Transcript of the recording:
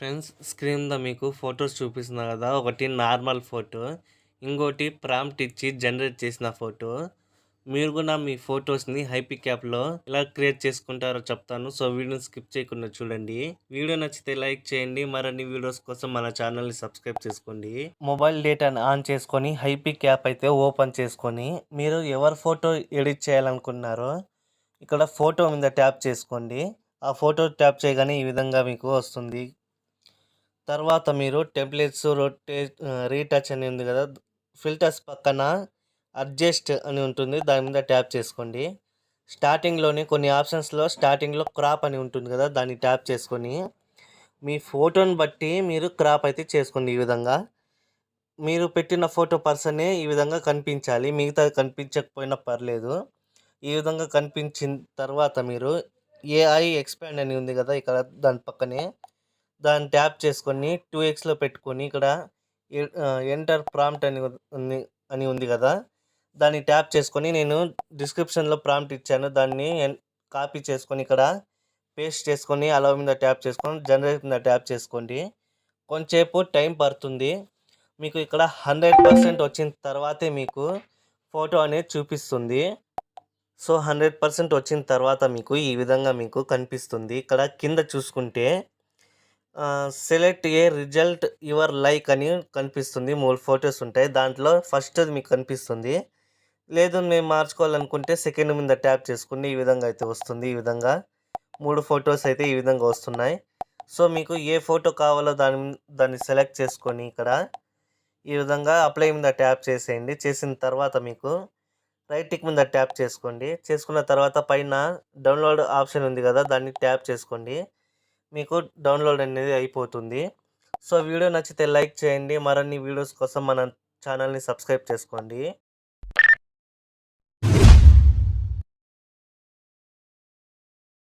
Friends screen మీద మీకు photos చూపిస్తున్నా కదా! ఒకటి నార్మల్ ఫోటో. ఇంకోటి ప్రాంప్ట్ ఇచ్చి జనరేట్ చేసిన ఫోటో. మీరు గూడా మీ ఫోటోస్‌ని హైపిక్ యాప్‌లో ఎలా క్రియేట్ చేసుకుంటారో చెప్తాను. సో, వీడియోని స్కిప్ చేయకుండా చూడండి. వీడియో నచ్చితే లైక్ చేయండి. మరిన్ని వీడియోస్ కోసం మన ఛానల్‌ని సబ్స్క్రైబ్ చేసుకోండి. మొబైల్ డేటాను ఆన్ చేసుకొని హైపిక్ యాప్ అయితే ఓపెన్ చేసుకొని, మీరు ఎవరి ఫోటో ఎడిట్ చేయాలనుకున్నారో ఇక్కడ ఫోటో మీద ట్యాప్ చేసుకోండి. ఆ ఫోటో ట్యాప్ చేయగానే ఈ విధంగా మీకు వస్తుంది. తర్వాత మీరు టెంప్లేట్స్ రీటచ్ అని ఉంది కదా! ఫిల్టర్స్ పక్కన అడ్జస్ట్ అని ఉంటుంది. దాని మీద ట్యాప్ చేసుకోండి. స్టార్టింగ్‌లోనే కొన్ని ఆప్షన్స్‌లో స్టార్టింగ్‌లో క్రాప్ అని ఉంటుంది కదా! దాన్ని ట్యాప్ చేసుకొని, మీ ఫోటోని బట్టి మీరు క్రాప్ అయితే చేసుకోండి ఈ విధంగా. మీరు పెట్టిన ఫోటో పర్సనే ఈ విధంగా కనిపించాలి. మిగతాది కనిపించకపోయినా పర్లేదు. ఈ విధంగా కనిపించిన తర్వాత మీరు ఏఐ ఎక్స్పాండ్ అని ఉంది కదా! ఇక్కడ దాని పక్కనే దాన్ని ట్యాప్ చేసుకొని 2 పెట్టుకొని ఇక్కడ ఎంటర్ ప్రాంప్ట్ అని ఉంది కదా! దాన్ని ట్యాప్ చేసుకొని నేను డిస్క్రిప్షన్‌లో ప్రాంప్ట్ ఇచ్చాను. దాన్ని కాపీ చేసుకొని ఇక్కడ పేస్ట్ చేసుకొని అలౌ మీద ట్యాప్ చేసుకొని జనరేట్ మీద ట్యాప్ చేసుకోండి. కొంచెంసేపు టైం పడుతుంది. మీకు ఇక్కడ 100% వచ్చిన తర్వాతే మీకు ఫోటో అనేది చూపిస్తుంది. సో, 100% వచ్చిన తర్వాత మీకు ఈ విధంగా మీకు కనిపిస్తుంది. ఇక్కడ కింద చూసుకుంటే select A result your like అని కనిపిస్తుంది. 3 ఫోటోస్ ఉంటాయి. దాంట్లో ఫస్ట్‌ది మీకు కనిపిస్తుంది. లేదు మేము మార్చుకోవాలనుకుంటే సెకండ్ మీద ట్యాప్ చేసుకోండి. ఈ విధంగా అయితే వస్తుంది. ఈ విధంగా 3 ఫోటోస్ అయితే ఈ విధంగా వస్తున్నాయి. సో, మీకు ఏ ఫోటో కావాలో దాన్ని సెలెక్ట్ చేసుకొని ఇక్కడ ఈ విధంగా అప్లై మీద ట్యాప్ చేసేయండి. చేసిన తర్వాత మీకు రైట్ టిక్ మీద ట్యాప్ చేసుకోండి. చేసుకున్న తర్వాత పైన డౌన్‌లోడ్ ఆప్షన్ ఉంది కదా! దాన్ని ట్యాప్ చేసుకోండి. మీకు డౌన్‌లోడ్ అనేది అయిపోతుంది. సో, వీడియో నచ్చితే లైక్ చేయండి. మరిన్ని వీడియోస్ కోసం మన ఛానల్‌ని సబ్స్క్రైబ్ చేసుకోండి.